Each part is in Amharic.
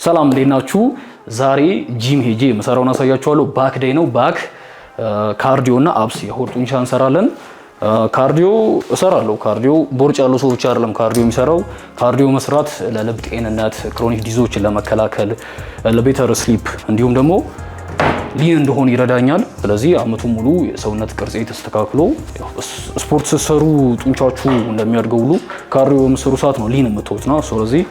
ሰላም እንዴት ናችሁ? ዛሬ ጂም ሄጄ መሰራውን አሳያችኋለሁ። ባክ ዴይ ነው። ባክ ካርዲዮ እና አብስ የሆድ ጡንቻ እንሰራለን። ካርዲዮ እሰራለሁ። ካርዲዮ ቦርጭ ያለው ሰው ብቻ አይደለም ካርዲዮ የሚሰራው። ካርዲዮ መስራት ለልብ ጤንነት፣ ክሮኒክ ዲዞችን ለመከላከል፣ ለቤተር ስሊፕ እንዲሁም ደግሞ ሊን እንደሆነ ይረዳኛል። ስለዚህ አመቱ ሙሉ የሰውነት ቅርጽ ተስተካክሎ ስፖርት ስትሰሩ ጡንቻችሁ እንደሚያድገው ሁሉ ካርዲዮ በምትሰሩ ሰዓት ነው ሊን የምትሆኑት ነው። ስለዚህ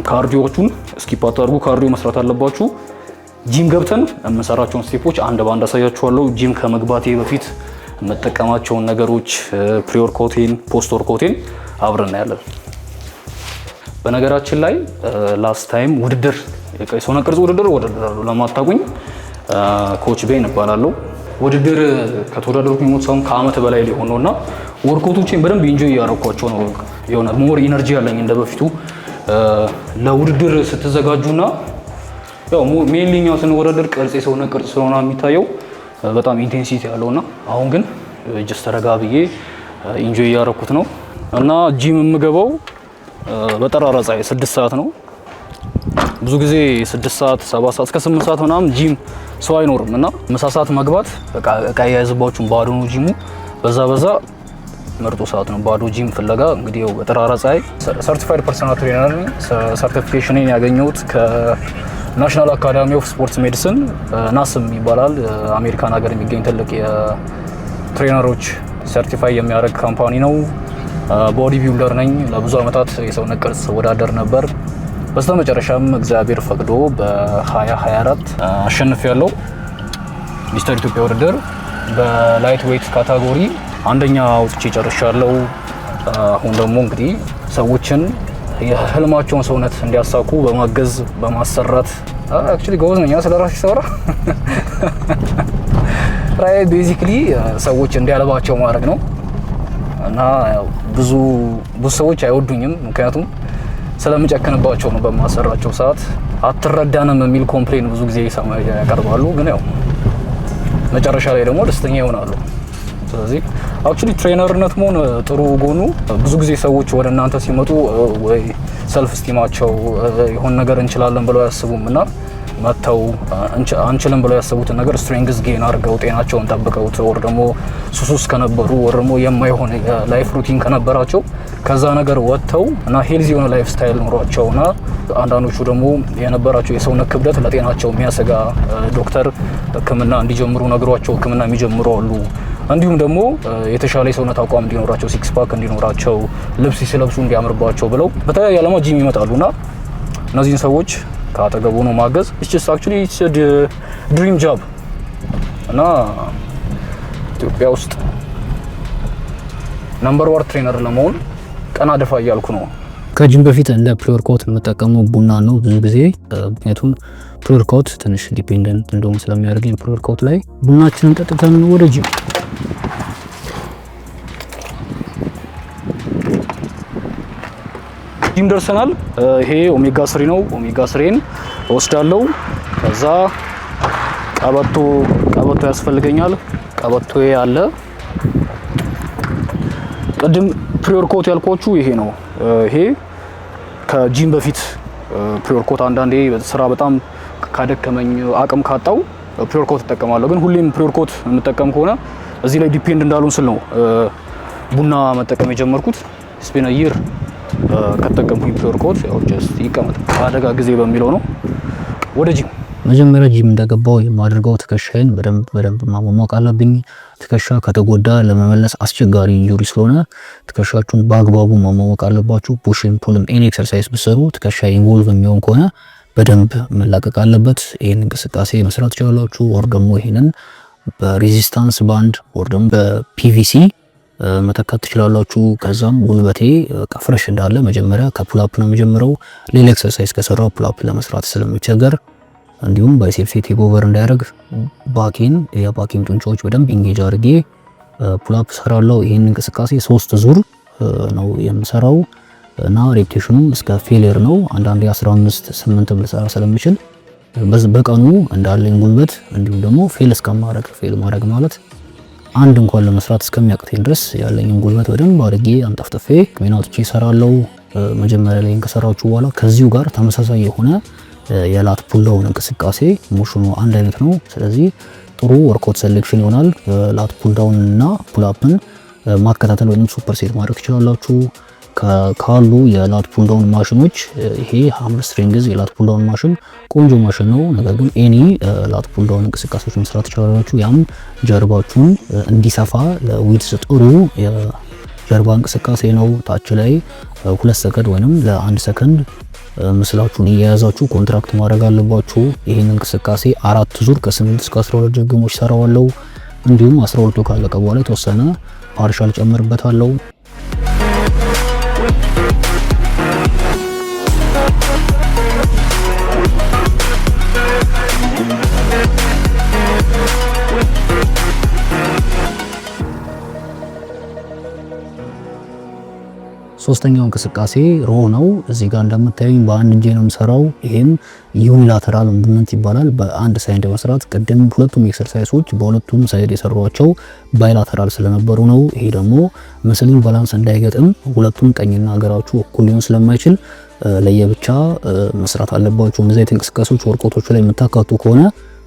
ካርዲዮቹን ስኪፕ አታድርጉ። ካርዲዮ መስራት አለባችሁ። ጂም ገብተን የምንሰራቸውን ስቴፖች አንድ ባንድ አሳያችኋለሁ። ጂም ከመግባቴ በፊት የምጠቀማቸውን ነገሮች ፕሪ ወርክአውቴን፣ ፖስት ወርክአውቴን አብረን እናያለን። በነገራችን ላይ ላስት ታይም ውድድር የሰውነት ቅርጽ ውድድር ወደድራለሁ። ለማታውቁኝ ኮች ቤን እባላለሁ። ውድድር ከተወዳደርኩኝ ሞት ከአመት በላይ ሊሆን ነውና ወርክአውቶችን በደንብ ኢንጆይ እያደረኳቸው ነው። የሆነ ሞር ኢነርጂ ያለኝ እንደበፊቱ ለውድድር ስትዘጋጁና ያው ሜንሊኛ ስንወዳደር ቅርጽ የሰውነት ቅርጽ ስለሆነ የሚታየው በጣም ኢንቴንሲቲ ያለውና አሁን ግን ጀስት ተረጋ ብዬ ኢንጆይ እያደረኩት ነው። እና ጂም የምገባው በጠራራ ፀሐይ 6 ሰዓት ነው። ብዙ ጊዜ 6 ሰዓት 7 ሰዓት እስከ 8 ሰዓት ምናምን ጂም ሰው አይኖርም እና ምሳ ሰዓት መግባት በቃ እቃ ያያዝባችሁን ባዶ ነው ጂሙ። በዛ መርጦ ሰዓት ነው ባዶ ጂም ፍለጋ። እንግዲህ ያው በጠራራ ፀሐይ ሰርቲፋይድ ፐርሰናል ትሬነር ነኝ። ሰርቲፊኬሽኔን ያገኘሁት ከናሽናል አካዳሚ ኦፍ ስፖርትስ ሜዲሲን ናስም ይባላል። አሜሪካን ሀገር የሚገኝ ትልቅ የትሬነሮች ሰርቲፋይ የሚያደርግ ካምፓኒ ነው። ቦዲ ቢልደር ነኝ። ለብዙ አመታት የሰውነት ቅርጽ ወዳደር ነበር። በስተመጨረሻም እግዚአብሔር ፈቅዶ በ2024 አሸንፌያለሁ። ሚስተር ኢትዮጵያ ውድድር በላይት ዌይት ካታጎሪ አንደኛ ወጥቼ ጨርሻለሁ። አሁን ደግሞ እንግዲህ ሰዎችን የህልማቸውን ሰውነት እንዲያሳኩ በማገዝ በማሰራት አክቹሊ ጎበዝ ነኝ ስለራሴ ሰራ ራይ ቤዚክሊ ሰዎች እንዲያለባቸው ማድረግ ነው። እና ብዙ ሰዎች አይወዱኝም፣ ምክንያቱም ስለምጨክንባቸው ነው። በማሰራቸው ሰዓት አትረዳንም የሚል ኮምፕሌን ብዙ ጊዜ ያቀርባሉ፣ ግን ያው መጨረሻ ላይ ደግሞ ደስተኛ ይሆናሉ። ስለዚህ አክቹሊ ትሬነርነት መሆን ጥሩ ጎኑ ብዙ ጊዜ ሰዎች ወደ እናንተ ሲመጡ ወይ ሰልፍ ስቲማቸው የሆነ ነገር እንችላለን ብለው ያስቡም እና መተው አንችልም ብለው ያሰቡትን ነገር ስትሬንግዝ ጌን አድርገው ጤናቸውን ጠብቀው ወር ደግሞ ሱስ ከነበሩ ወር ደግሞ የማይሆን ላይፍ ሩቲን ከነበራቸው ከዛ ነገር ወጥተው እና ሄልዚ የሆነ ላይፍ ስታይል ኖሯቸውና አንዳንዶቹ ደግሞ የነበራቸው የሰውነት ክብደት ለጤናቸው የሚያሰጋ ዶክተር ሕክምና እንዲጀምሩ ነግሯቸው ሕክምና የሚጀምሩ አሉ። እንዲሁም ደግሞ የተሻለ የሰውነት አቋም እንዲኖራቸው፣ ሲክስ ፓክ እንዲኖራቸው፣ ልብስ ሲለብሱ እንዲያምርባቸው ብለው በተለያየ ዓላማ ጂም ይመጣሉና እነዚህን ሰዎች ካጠገቡ ነው ማገዝ። it's actually ድሪም ጆብ እና ኢትዮጵያ ውስጥ ነምበር 1 ትሬነር ለመሆን ቀና ደፋ እያልኩ ነው። ከጂም በፊት እንደ ፕሪ ወርክአውት የምጠቀመው ቡና ነው ብዙ ጊዜ። ምክንያቱም ፕሪ ወርክአውት ትንሽ ዲፔንደንት እንደሆነ ስለሚያደርገኝ ፕሪ ወርክአውት ላይ ቡናችንን ጠጥተን ወደ ጂም ደርሰናል። ይሄ ኦሜጋ 3 ነው። ኦሜጋ 3ን ወስዳለሁ። ከዛ ቀበቶ ያስፈልገኛል። ቀበቶዬ አለ። ቅድም ፕሪ ወርክአውት ያልኳችሁ ይሄ ነው። ይሄ ከጂም በፊት ፕሪ ወርክአውት አንዳንዴ ስራ በጣም ካደከመኝ አቅም ካጣው ፕሪ ወርክአውት እጠቀማለሁ። ግን ሁሌም ፕሪ ወርክአውት የምጠቀም ከሆነ እዚህ ላይ ዲፔንድ እንዳሉን ስል ነው ቡና መጠቀም የጀመርኩት። ስፔን ይር ከተጠቀምኩኝ ፕሪ ወርክአውት ያው ጀስት ይቀመጥ አደጋ ጊዜ በሚለው ነው። ወደ ጂም መጀመሪያ ጂም እንደገባው የማደርገው ትከሻዬን በደንብ ማሟሟቅ አለብኝ። ትከሻ ከተጎዳ ለመመለስ አስቸጋሪ ኢንጁሪ ስለሆነ ትከሻችሁን በአግባቡ ማሟሟቅ አለባችሁ። ፑሽን ፑልም ኤኒ ኤክሰርሳይዝ ብትሰሩ ትከሻ ኢንቮልቭ የሚሆን ከሆነ በደንብ መላቀቅ አለበት። ይሄን እንቅስቃሴ መስራት ትችላላችሁ። ወር ደግሞ ይሄንን በሬዚስታንስ ባንድ ወር ደግሞ በፒቪሲ መተካት ትችላላችሁ። ከዛም ጉልበቴ ፍሬሽ እንዳለ መጀመሪያ ከፑል አፕ ነው የሚጀምረው። ሌላ ኤክሰርሳይዝ ከሰራው ፑል አፕ ለመስራት ስለሚቸገር እንዲሁም ባይሴፕስ ቴክ ኦቨር እንዳያደርግ የባኬን ጡንቻዎች በደንብ ኢንጌጅ አድርጌ ፑል አፕ ሰራለሁ። ይሄን እንቅስቃሴ 3 ዙር ነው የምሰራው እና ሬፒቴሽኑ እስከ ፌሊየር ነው። አንዳንዴ 15 8 ልሰራ ስለምችል በቀኑ እንዳለኝ ጉልበት እንዲሁም ደግሞ ፌል ማድረግ ማለት አንድ እንኳን ለመስራት እስከሚያቅተኝ ድረስ ያለኝን ጉልበት በደንብ አድርጌ አንጠፍጥፌ ሜናውጥቼ እሰራለሁ። መጀመሪያ ላይ ከሰራችሁ በኋላ ከዚሁ ጋር ተመሳሳይ የሆነ የላት ፑል ዳውን እንቅስቃሴ ሞሽኑ አንድ አይነት ነው። ስለዚህ ጥሩ ወርክአውት ሴሌክሽን ይሆናል። ላት ፑል ዳውን እና ፑል አፕን ማከታተል ወይም ሱፐር ሴት ማድረግ ትችላላችሁ። ካሉ የላት ፑል ዳውን ማሽኖች ይሄ ሃምስትሪንግዝ የላት ፑል ዳውን ማሽን ቆንጆ ማሽን ነው። ነገር ግን ኤኒ ላት ፑል ዳውን እንቅስቃሴዎች መስራት ትችላላችሁ። ያም ጀርባችሁን እንዲሰፋ ለዊድስ ጥሩ የጀርባ እንቅስቃሴ ነው። ታች ላይ 2 ሰከንድ ወይንም ለ1 ሰከንድ ምስላችሁን እየያዛችሁ ኮንትራክት ማድረግ አለባችሁ። ይህን እንቅስቃሴ 4 ዙር ከ8 እስከ 12 ድግሞች ሰራዋለሁ። እንዲሁም 12ቱ ካለቀ በኋላ የተወሰነ ፓርሻል ጨምርበታለሁ። ሶስተኛው እንቅስቃሴ ሮ ነው። እዚህ ጋር እንደምታዩኝ በአንድ እጄ ነው የምሰራው። ይሄም ዩኒላተራል ሙቭመንት ይባላል። በአንድ ሳይድ መስራት። ቅድም ሁለቱም ኤክሰርሳይሶች በሁለቱም ሳይድ የሰሯቸው ባይላተራል ስለነበሩ ነው። ይሄ ደግሞ መስልን ባላንስ እንዳይገጥም ሁለቱም ቀኝና እግራችሁ እኩል ሊሆን ስለማይችል ለየብቻ መስራት አለባችሁ። እነዚህ አይነት እንቅስቃሴዎች ወርኮቶች ላይ የምታካቱ ከሆነ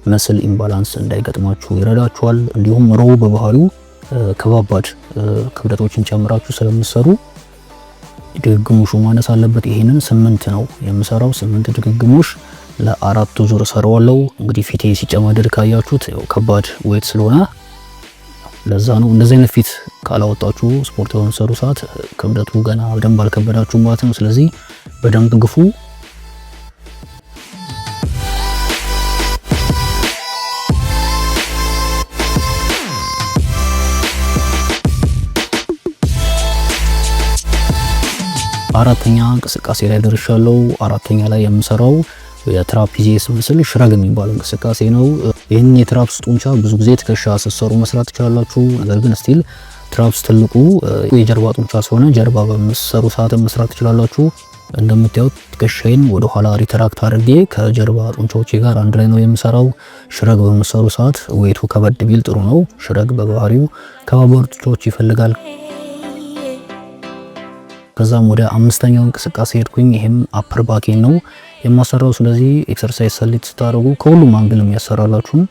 መስል ኢምባላንስ እንዳይገጥማችሁ ይረዳችኋል። እንዲሁም ሮ በባህሪው ከባባድ ክብደቶችን ጨምራችሁ ስለምትሰሩ ድግግሞሹ ማነስ አለበት። ይሄንን 8 ነው የምሰራው። 8 ድግግሞሽ ለ4 ዙር ሰራዋለሁ። እንግዲህ ፊቴ ሲጨማደድ ካያችሁት ያው ከባድ ዌት ስለሆነ ለዛ ነው። እንደዚህ አይነት ፊት ካላወጣችሁ ስፖርት በምትሰሩ ሰዓት ክብደቱ ገና በደንብ አልከበዳችሁም ማለት ነው። ስለዚህ በደንብ ግፉ። አራተኛ እንቅስቃሴ ላይ ደርሻለሁ። አራተኛ ላይ የምሰራው የትራፒዚየስ ምስል ሽረግ የሚባል እንቅስቃሴ ነው። ይህን የትራፕስ ጡንቻ ብዙ ጊዜ ትከሻ ስትሰሩ መስራት ትችላላችሁ። ነገር ግን ስቲል ትራፕስ ትልቁ የጀርባ ጡንቻ ስለሆነ ጀርባ በምትሰሩ ሰዓት መስራት ትችላላችሁ። እንደምታዩት ትከሻዬን ወደ ኋላ ሪትራክት አድርጌ ከጀርባ ጡንቻዎቼ ጋር አንድ ላይ ነው የምሰራው። ሽረግ በምትሰሩ ሰዓት ዌቱ ከበድ ቢል ጥሩ ነው። ሽረግ በባህሪው ከባባድ ጡንቻዎች ይፈልጋል። ከዛም ወደ አምስተኛው እንቅስቃሴ ሄድኩኝ። ይሄም አፐር ባኬን ነው የማሰራው። ስለዚህ ኤክሰርሳይዝ ሰሌክት ስታደርጉ ከሁሉም አንግል የሚያሰራላችሁን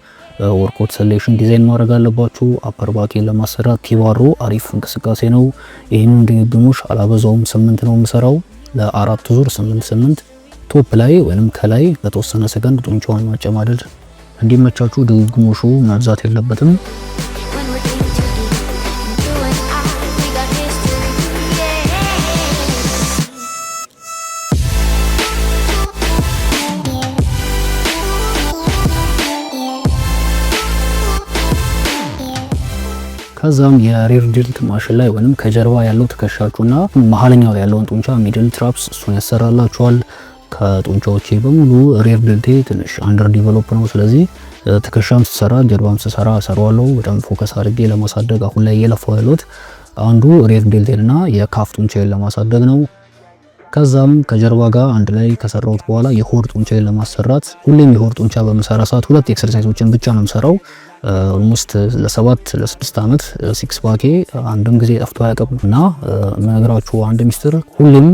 ወርክአውት ሴሌክሽን ዲዛይን ማድረግ አለባችሁ። አፐር ባኬን ለማሰራት ቲባሮ አሪፍ እንቅስቃሴ ነው። ይሄንን ድግግሞሽ አላበዛውም፣ 8 ነው የምሰራው ለ4 ዙር 8 ቶፕ ላይ ወይንም ከላይ ለተወሰነ ሰከንድ ጡንቻውን ማጨማደድ እንዲመቻችሁ። ድግግሞሹ መብዛት የለበትም። ከዛም የሬር ድልት ማሽን ላይ ወይንም ከጀርባ ያለው ትከሻችሁና መሀለኛው ላይ ያለውን ጡንቻ ሚድል ትራፕስ እሱን ያሰራላችኋል። ከጡንቻዎቼ በሙሉ ሬር ድልቴ ትንሽ አንደር ዲቨሎፕ ነው። ስለዚህ ትከሻም ስሰራ ጀርባም ስሰራ እሰራዋለሁ። በጣም ፎከስ አድርጌ ለማሳደግ አሁን ላይ እየለፋው ያለሁት አንዱ ሬር ድልቴንና የካፍ ጡንቻዬን ለማሳደግ ነው። ከዛም ከጀርባ ጋር አንድ ላይ ከሰራሁት በኋላ የሆድ ጡንቻዬን ለማሰራት ሁሌም የሆድ ጡንቻ በመሰራ ሰዓት 2 ኤክሰርሳይዞችን ብቻ ነው የምሰራው። ኦልሞስት ለ7 ለ6 አመት ሲክስ ፓኬ አንድም ጊዜ ጠፍቶ አያውቅም እና ነገራችሁ አንድ ሚስጥር ሁሌም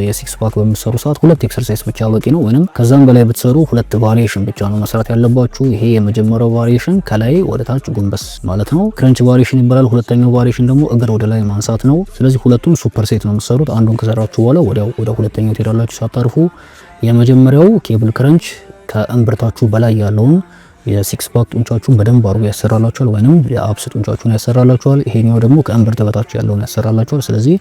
የሲክስ ፓክ በምትሰሩ ሰዓት 2 ኤክሰርሳይዝ ብቻ በቂ ነው። ወይንም ከዛም በላይ ብትሰሩ 2 ቫሪዬሽን ብቻ ነው መስራት ያለባችሁ። ይሄ የመጀመሪያው ቫሪዬሽን ከላይ ወደ ታች ጎንበስ ማለት ነው፣ ክረንች ቫሪዬሽን ይባላል። ሁለተኛው ቫሪዬሽን ደግሞ እግር ወደ ላይ ማንሳት ነው። ስለዚህ ሁለቱም ሱፐር ሴት ነው የምትሰሩት። አንዱን ከሰራችሁ በኋላ ወዲያው ወደ ሁለተኛው ትሄዳላችሁ ሳታርፉ። የመጀመሪያው ኬብል ክረንች ከእምብርታችሁ በላይ ያለውን የሲክስ ፓክ ጡንቻችሁን በደንብ አድርጎ ያሰራላችኋል፣ ወይንም የአብስ ጡንቻችሁን ያሰራላችኋል። ይሄኛው ደግሞ ከእምብርት በታች ያለውን ያሰራላችኋል። ስለዚህ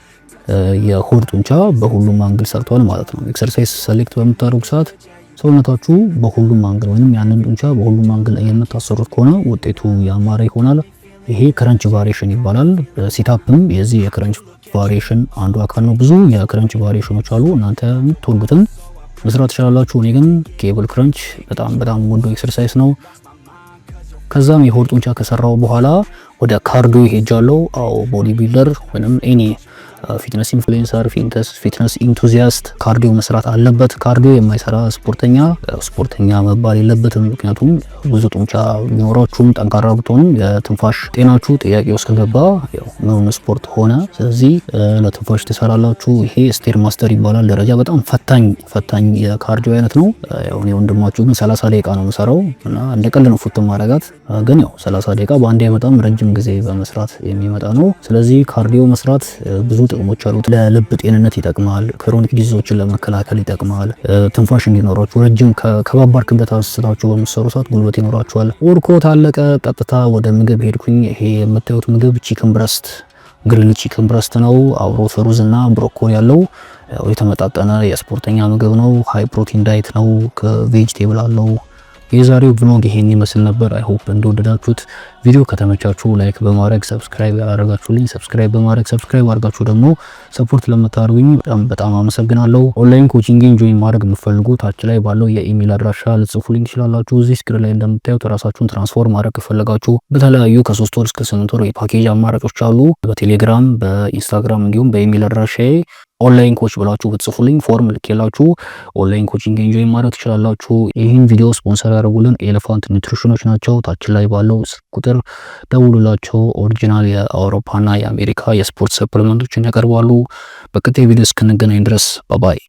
የሆድ ጡንቻ በሁሉም አንግል ሰርቷል ማለት ነው። ኤክሰርሳይዝ ሰሌክት በምታደርጉ ሰዓት ሰውነታችሁ በሁሉም አንግል ወይንም ያንን ጡንቻ በሁሉም አንግል የምታሰሩት ከሆነ ውጤቱ ያማረ ይሆናል። ይሄ ክረንች ቫሪዬሽን ይባላል። ሲታፕም የዚህ የክረንች ቫሪዬሽን አንዱ አካል ነው። ብዙ የክረንች ቫሪዬሽኖች አሉ። እናንተ የምትወዱትን መስራት ትችላላችሁ። እኔ ግን ኬብል ክረንች በጣም ወዶ ኤክሰርሳይዝ ነው። ከዛም የሆድ ጡንቻ ከሰራው በኋላ ወደ ካርዲዮ ሄጃለሁ። ቦዲ ቢልደር ወይንም ኤኒ ፊትነስ ኢንፍሉዌንሰር፣ ፊትነስ ኢንቱዚያስት ካርዲዮ መስራት አለበት። ካርዲዮ የማይሰራ ስፖርተኛ መባል የለበትም። ምክንያቱም ብዙ ጡንቻ ቢኖራችሁም ጠንካራ ብትሆኑም የትንፋሽ ጤናችሁ ጥያቄ ውስጥ ከገባ ያው ምን ስፖርት ሆነ። ስለዚህ ለትንፋሽ ትሰራላችሁ። ይሄ ስቴር ማስተር ይባላል። ደረጃ በጣም ፈታኝ የካርዲዮ አይነት ነው። ያው እኔ ወንድማችሁ ግን 30 ደቂቃ ነው የምሰራው እና እንደ ቀልድ ነው ፉት ማረጋት። ግን ያው 30 ደቂቃ በአንዴ በጣም ረጅም ጊዜ በመስራት የሚመጣ ነው። ስለዚህ ካርዲዮ መስራት ብዙ ጥቅሞች አሉት። ለልብ ጤንነት ይጠቅማል። ክሮኒክ ዲዚዞችን ለመከላከል ይጠቅማል። ትንፋሽ እንዲኖራችሁ ረጅም ከባባድ ክብደት አንስታችሁ በምትሰሩ ሰዓት ጉልበት ይኖራችኋል። ወርኮት አለቀ። ቀጥታ ወደ ምግብ ሄድኩኝ። ይሄ የምታዩት ምግብ ቺክን ብረስት ግሪል ቺክን ብረስት ነው። አብሮት ሩዝ እና ብሮኮሊ ያለው የተመጣጠነ የስፖርተኛ ምግብ ነው። ሃይ ፕሮቲን ዳይት ነው። ከቬጂቴብል አለው። የዛሬው ብሎግ ይሄን ይመስል ነበር። አይ ሆፕ እንደወደዳችሁት። ቪዲዮ ከተመቻችሁ ላይክ በማድረግ ሰብስክራይብ ያደረጋችሁልኝ ሰብስክራይብ አድርጋችሁ ደግሞ ሰፖርት ለምታደርጉኝ በጣም አመሰግናለሁ። ኦንላይን ኮቺንግን ጆይን ማድረግ የምትፈልጉ ታች ላይ ባለው የኢሜል አድራሻ ልጽፉልኝ ትችላላችሁ። እዚህ ስክሪን ላይ እንደምታዩት ራሳችሁን ትራንስፎርም ማድረግ ከፈለጋችሁ በተለያዩ ከ3 ወር እስከ 8 ወር የፓኬጅ አማራጮች አሉ። በቴሌግራም በኢንስታግራም እንዲሁም በኢሜል አድራሻዬ ኦንላይን ኮች ብላችሁ ብትጽፉልኝ ፎርም ልኬላችሁ ኦንላይን ኮቺንግ ኢንጆይ ማድረግ ትችላላችሁ። ይህን ቪዲዮ ስፖንሰር ያደርጉልን ኤሌፋንት ኒውትሪሽኖች ናቸው። ታች ላይ ባለው ቁጥር ደውሉላቸው። ኦሪጂናል የአውሮፓና የአሜሪካ የስፖርት ሰፕሊመንቶችን ያቀርባሉ። በቀጣይ ቪዲዮ እስክንገናኝ ድረስ ባባይ።